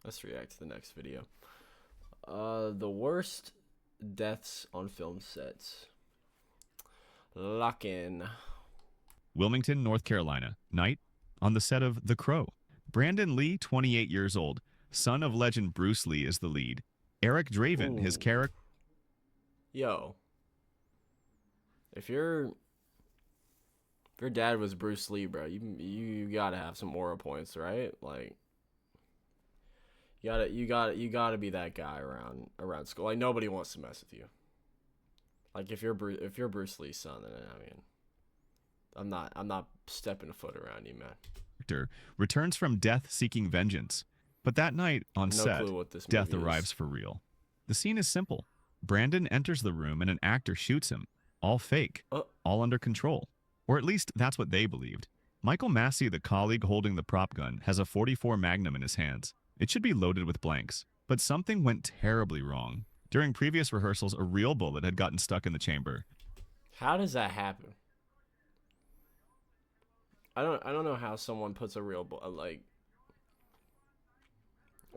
Let's react to the next video. The worst deaths on film sets. Lock in. Wilmington, North Carolina. Night on the set of The Crow. Brandon Lee, 28 years old, son of legend Bruce Lee, is the lead. Eric Draven, his character. Yo. If your dad was Bruce Lee, bro, you gotta have some aura points, right? Like, you gotta be that guy around school. Like, nobody wants to mess with you. Like, if you're Bruce Lee's son, then I mean, I'm not stepping a foot around you, man. Returns from death seeking vengeance, but that night on set, death arrives for real. The scene is simple. Brandon enters the room and an actor shoots him. All fake, all under control. Or at least that's what they believed. Michael Massey, the colleague holding the prop gun, has a .44 Magnum in his hands. It should be loaded with blanks, but something went terribly wrong. During previous rehearsals, a real bullet had gotten stuck in the chamber. How does that happen? I don't know how someone puts a real bullet, like,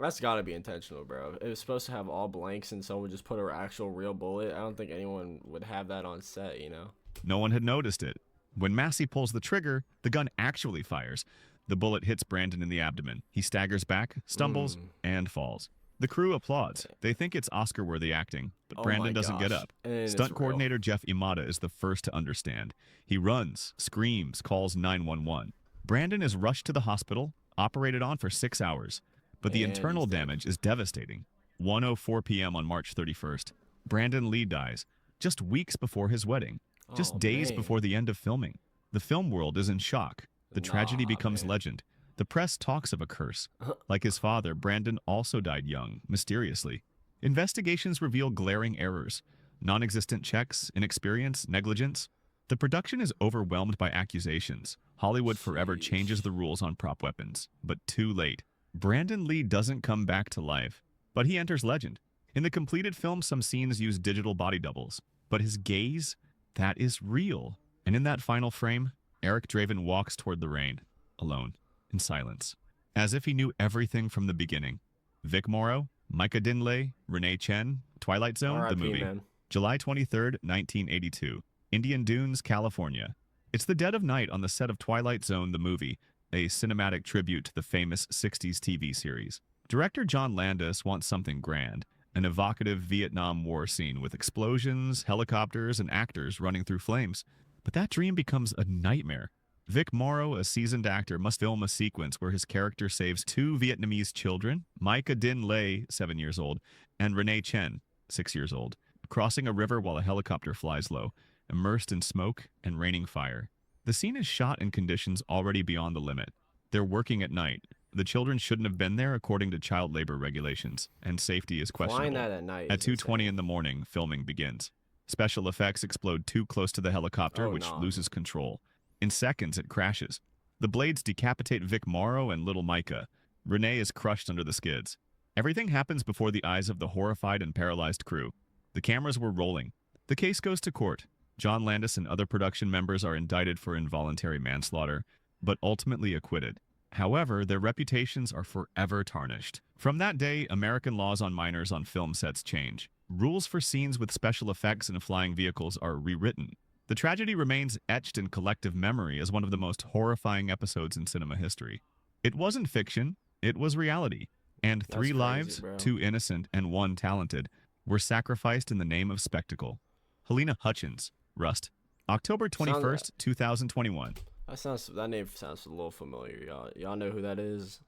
that's gotta be intentional, bro. It was supposed to have all blanks and someone just put an actual real bullet. I don't think anyone would have that on set, you know? No one had noticed it. When Massey pulls the trigger, the gun actually fires. The bullet hits Brandon in the abdomen. He staggers back, stumbles, and falls. The crew applauds. They think it's Oscar-worthy acting, but Brandon doesn't get up. Stunt coordinator Jeff Imada is the first to understand. He runs, screams, calls 911. Brandon is rushed to the hospital, operated on for 6 hours. But the internal damage is devastating. 1:04 p.m. on March 31st. Brandon Lee dies, just weeks before his wedding, just days before the end of filming. The film world is in shock. The tragedy becomes legend. The press talks of a curse. Like his father, Brandon also died young, mysteriously. Investigations reveal glaring errors. Non-existent checks, inexperience, negligence. The production is overwhelmed by accusations. Hollywood forever changes the rules on prop weapons, but too late. Brandon Lee doesn't come back to life, but he enters legend. In the completed film, some scenes use digital body doubles, but his gaze, that is real. And in that final frame, Eric Draven walks toward the rain, alone, in silence, as if he knew everything from the beginning. Vic Morrow, Micah Dinley, Renee Chen, Twilight Zone, the movie. Man. July 23rd, 1982. Indian Dunes, California. It's the dead of night on the set of Twilight Zone, the movie, a cinematic tribute to the famous 60s TV series. Director John Landis wants something grand, an evocative Vietnam War scene with explosions, helicopters, and actors running through flames. But that dream becomes a nightmare. Vic Morrow, a seasoned actor, must film a sequence where his character saves 2 Vietnamese children, Micah Din Lay, 7 years old, and Renee Chen, 6 years old, crossing a river while a helicopter flies low, immersed in smoke and raining fire. The scene is shot in conditions already beyond the limit. They're working at night. The children shouldn't have been there according to child labor regulations, and safety is questionable. At 2:20 in the morning, filming begins. Special effects explode too close to the helicopter, which loses control. In seconds, it crashes. The blades decapitate Vic Morrow and little Micah. Renee is crushed under the skids. Everything happens before the eyes of the horrified and paralyzed crew. The cameras were rolling. The case goes to court. John Landis and other production members are indicted for involuntary manslaughter, but ultimately acquitted. However, their reputations are forever tarnished. From that day, American laws on minors on film sets change. Rules for scenes with special effects and flying vehicles are rewritten. The tragedy remains etched in collective memory as one of the most horrifying episodes in cinema history. It wasn't fiction, it was reality. And 3 lives, 2 innocent and 1 talented, were sacrificed in the name of spectacle. Helena Hutchins, Rust. October 21st, 2021. That name sounds a little familiar. Y'all know who that is?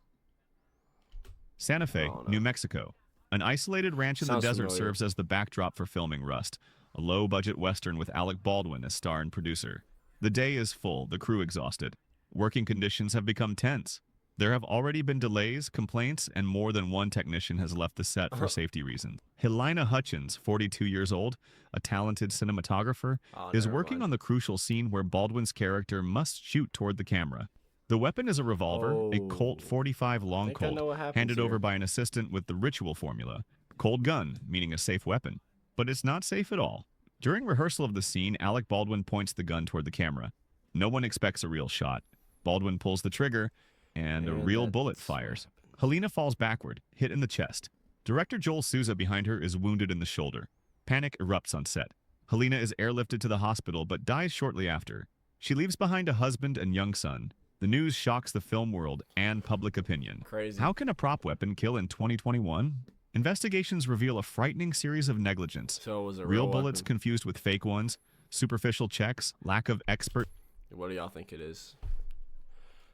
Santa Fe, New Mexico. An isolated ranch in the desert serves as the backdrop for filming Rust, a low-budget western with Alec Baldwin as star and producer. The day is full, the crew exhausted. Working conditions have become tense. There have already been delays, complaints, and more than 1 technician has left the set for safety reasons. Helena Hutchins, 42 years old, a talented cinematographer, is working on the crucial scene where Baldwin's character must shoot toward the camera. The weapon is a revolver, a Colt 45 long Colt, handed over by an assistant with the ritual formula. Cold gun, meaning a safe weapon. But it's not safe at all. During rehearsal of the scene, Alec Baldwin points the gun toward the camera. No one expects a real shot. Baldwin pulls the trigger, and a real bullet fires. Helena falls backward, hit in the chest. Director Joel Souza behind her is wounded in the shoulder. Panic erupts on set. Helena is airlifted to the hospital but dies shortly after. She leaves behind a husband and young son. The news shocks the film world and public opinion. Crazy. How can a prop weapon kill in 2021? Investigations reveal a frightening series of negligence. So it was a Real real bullets weapon. confused with fake ones, superficial checks, lack of expert What do y'all think it is? I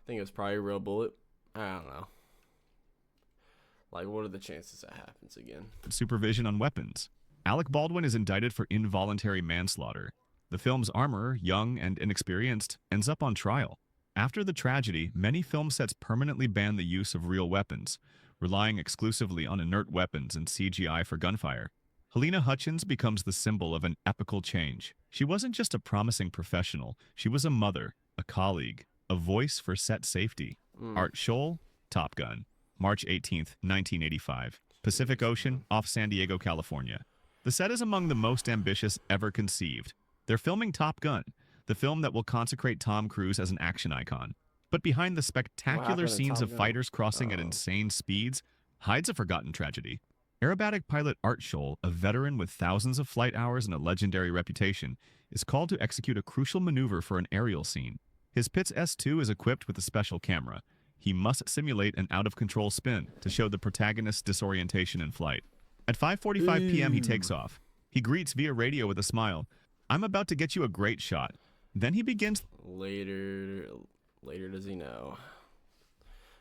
think it's probably a real bullet. I don't know. Like, what are the chances that happens again? supervision on weapons. Alec Baldwin is indicted for involuntary manslaughter. The film's armorer, young and inexperienced, ends up on trial. After the tragedy, many film sets permanently ban the use of real weapons, relying exclusively on inert weapons and CGI for gunfire. Helena Hutchins becomes the symbol of an epical change. She wasn't just a promising professional, she was a mother, a colleague, a voice for set safety. Art Scholl, Top Gun, March 18th, 1985. Pacific Ocean, off San Diego, California. The set is among the most ambitious ever conceived. They're filming Top Gun, the film that will consecrate Tom Cruise as an action icon. But behind the spectacular happened to scenes Top of Gun? fighters crossing at Oh. insane speeds hides a forgotten tragedy. Aerobatic pilot Art Scholl, a veteran with thousands of flight hours and a legendary reputation, is called to execute a crucial maneuver for an aerial scene. His Pitts S2 is equipped with a special camera. He must simulate an out-of-control spin to show the protagonist's disorientation in flight. At 5:45 p.m., he takes off. He greets via radio with a smile. "I'm about to get you a great shot." Then he begins Later does he know?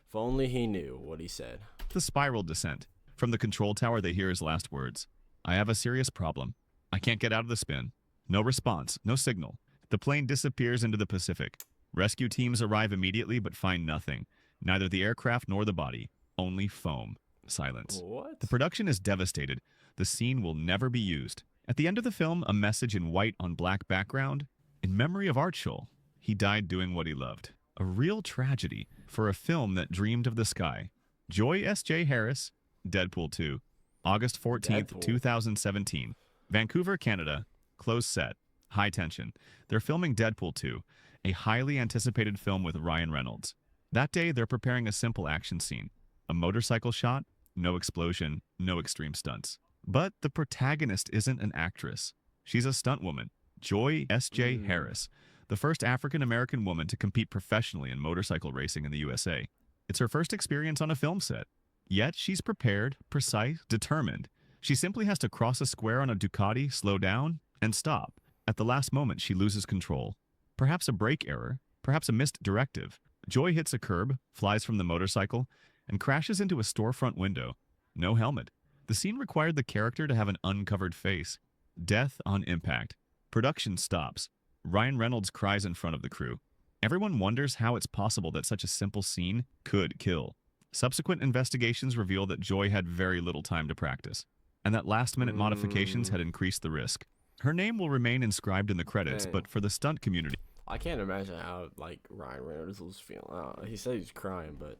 If only he knew what he said. the spiral descent. From the control tower, they hear his last words. "I have a serious problem. I can't get out of the spin." No response, no signal. The plane disappears into the Pacific. Rescue teams arrive immediately but find nothing. Neither the aircraft nor the body. Only foam. Silence. What? The production is devastated. The scene will never be used. At the end of the film, a message in white on black background. In memory of Art Scholl. He died doing what he loved. A real tragedy for a film that dreamed of the sky. Joy S.J. Harris, Deadpool 2. August 14th, Deadpool. 2017. Vancouver, Canada. Closed set. High tension. They're filming Deadpool 2, a highly anticipated film with Ryan Reynolds. That day, they're preparing a simple action scene. A motorcycle shot, no explosion, no extreme stunts. But the protagonist isn't an actress. She's a stunt woman, Joy S.J. Harris, the first African-American woman to compete professionally in motorcycle racing in the USA. It's her first experience on a film set. Yet she's prepared, precise, determined. She simply has to cross a square on a Ducati, slow down, and stop. At the last moment, she loses control. Perhaps a brake error, perhaps a missed directive. Joy hits a curb, flies from the motorcycle, and crashes into a storefront window. No helmet. The scene required the character to have an uncovered face. Death on impact. Production stops. Ryan Reynolds cries in front of the crew. Everyone wonders how it's possible that such a simple scene could kill. Subsequent investigations reveal that Joy had very little time to practice, and that last-minute modifications had increased the risk. Her name will remain inscribed in the credits, Dang. but for the stunt community, I can't imagine how like Ryan Reynolds was feeling. I don't know. He said he's crying, but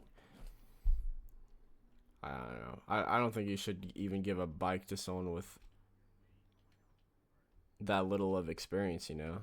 I don't know. I don't think you should even give a bike to someone with that little of experience, you know?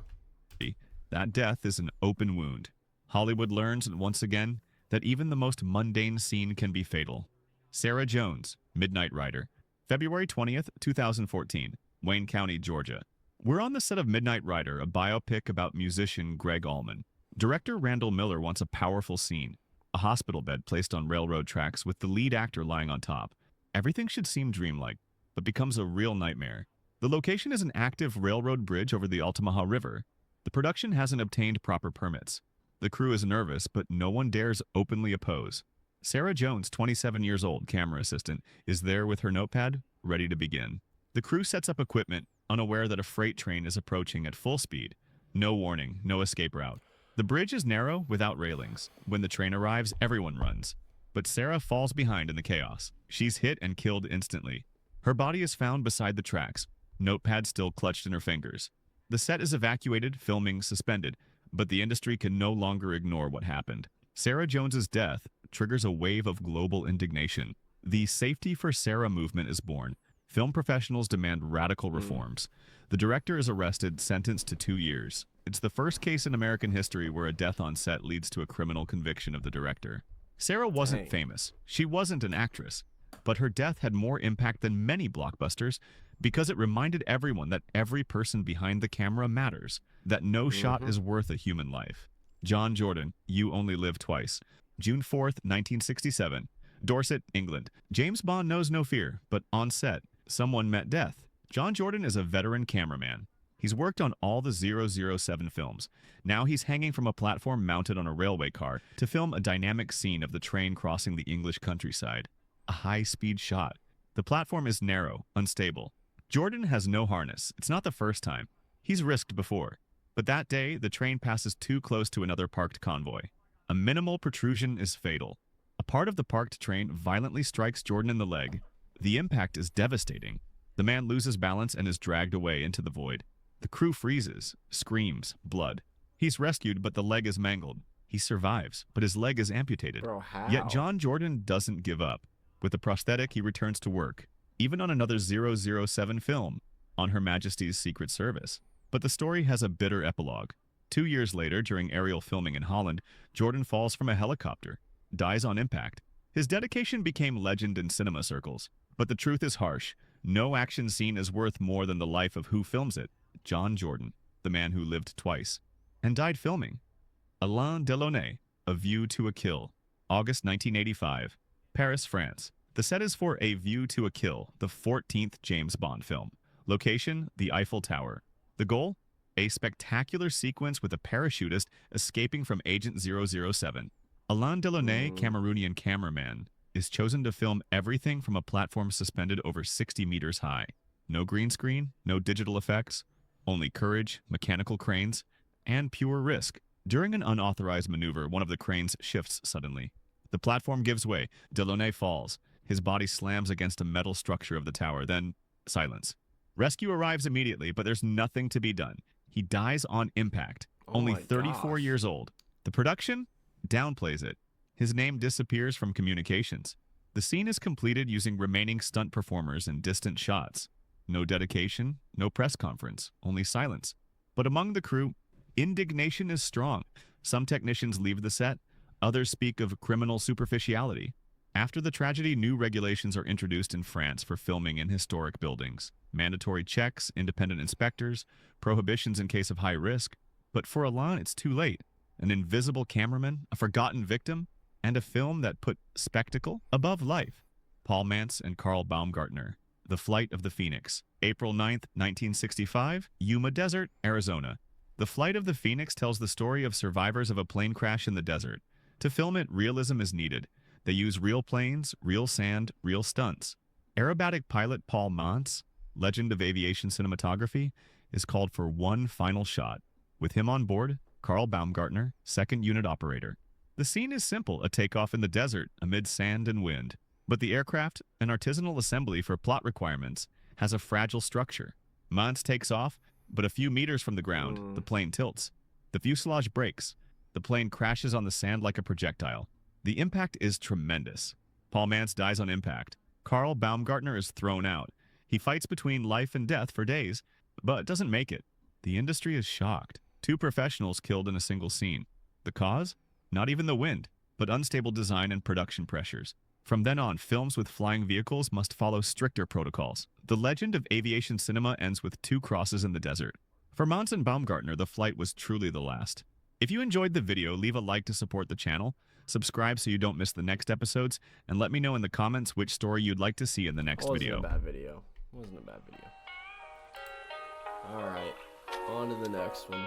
that death is an open wound. Hollywood learns once again that even the most mundane scene can be fatal. Sarah Jones, Midnight Rider, February 20th, 2014, Wayne County, Georgia. We're on the set of Midnight Rider, a biopic about musician Greg Allman. Director Randall Miller wants a powerful scene, a hospital bed placed on railroad tracks with the lead actor lying on top. Everything should seem dreamlike, but becomes a real nightmare. The location is an active railroad bridge over the Altamaha River. The production hasn't obtained proper permits. The crew is nervous, but no one dares openly oppose. Sarah Jones, 27 years old, camera assistant, is there with her notepad, ready to begin. The crew sets up equipment, unaware that a freight train is approaching at full speed. No warning, no escape route. The bridge is narrow, without railings. When the train arrives, everyone runs. But Sarah falls behind in the chaos. She's hit and killed instantly. Her body is found beside the tracks, notepad still clutched in her fingers. The set is evacuated, filming suspended, but the industry can no longer ignore what happened. Sarah Jones's death triggers a wave of global indignation. The Safety for Sarah movement is born. Film professionals demand radical reforms. The director is arrested, sentenced to 2 years. It's the first case in American history where a death on set leads to a criminal conviction of the director. Sarah wasn't Dang. famous. She wasn't an actress. But her death had more impact than many blockbusters because it reminded everyone that every person behind the camera matters, that no shot is worth a human life. John Jordan, You Only Live Twice. June 4th, 1967. Dorset, England. James Bond knows no fear, but on set, someone met death. John Jordan is a veteran cameraman. He's worked on all the 007 films. Now he's hanging from a platform mounted on a railway car to film a dynamic scene of the train crossing the English countryside. A high-speed shot. The platform is narrow, unstable. Jordan has no harness. It's not the first time. He's risked before. But that day, the train passes too close to another parked convoy. A minimal protrusion is fatal. A part of the parked train violently strikes Jordan in the leg. The impact is devastating. The man loses balance and is dragged away into the void. The crew freezes, screams, blood. He's rescued, but the leg is mangled. He survives, but his leg is amputated. Bro, how? Yet John Jordan doesn't give up. With a prosthetic, he returns to work, even on another 007 film, on Her Majesty's Secret Service. But the story has a bitter epilogue. 2 years later, during aerial filming in Holland, Jordan falls from a helicopter, dies on impact. His dedication became legend in cinema circles. But the truth is harsh. No action scene is worth more than the life of who films it. John Jordan, the man who lived twice, and died filming. Alain Delaunay, A View to a Kill, August 1985, Paris, France. The set is for A View to a Kill, the 14th James Bond film. Location, the Eiffel Tower. The goal? A spectacular sequence with a parachutist escaping from Agent 007. Alain Delaunay, Cameroonian cameraman, is chosen to film everything from a platform suspended over 60 meters high. No green screen, no digital effects, only courage, mechanical cranes, and pure risk. During an unauthorized maneuver, one of the cranes shifts suddenly. The platform gives way. Delaunay falls. His body slams against a metal structure of the tower. Then, silence. Rescue arrives immediately, but there's nothing to be done. He dies on impact. Only 34 years old. The production downplays it. His name disappears from communications. The scene is completed using remaining stunt performers and distant shots. No dedication, no press conference, only silence. But among the crew, indignation is strong. Some technicians leave the set. Others speak of criminal superficiality. After the tragedy, new regulations are introduced in France for filming in historic buildings. Mandatory checks, independent inspectors, prohibitions in case of high risk. But for Alain, it's too late. An invisible cameraman, a forgotten victim, and a film that put spectacle above life. Paul Mantz and Carl Baumgartner. The Flight of the Phoenix. April 9th, 1965, Yuma Desert, Arizona. The Flight of the Phoenix tells the story of survivors of a plane crash in the desert. To film it, realism is needed. They use real planes, real sand, real stunts. Aerobatic pilot Paul Mantz, legend of aviation cinematography, is called for one final shot. With him on board, Carl Baumgartner, second unit operator. The scene is simple, a takeoff in the desert amid sand and wind. But the aircraft, an artisanal assembly for plot requirements, has a fragile structure. Mantz takes off, but a few meters from the ground, the plane tilts. The fuselage breaks. The plane crashes on the sand like a projectile. The impact is tremendous. Paul Mantz dies on impact. Carl Baumgartner is thrown out. He fights between life and death for days, but doesn't make it. The industry is shocked. 2 professionals killed in a single scene. The cause? Not even the wind, but unstable design and production pressures. From then on, films with flying vehicles must follow stricter protocols. The legend of aviation cinema ends with 2 crosses in the desert. For Mantz and Baumgartner, the flight was truly the last. If you enjoyed the video, leave a like to support the channel, subscribe so you don't miss the next episodes, and let me know in the comments which story you'd like to see in the next video. Wasn't a bad video. Wasn't a bad video. Alright, on to the next one.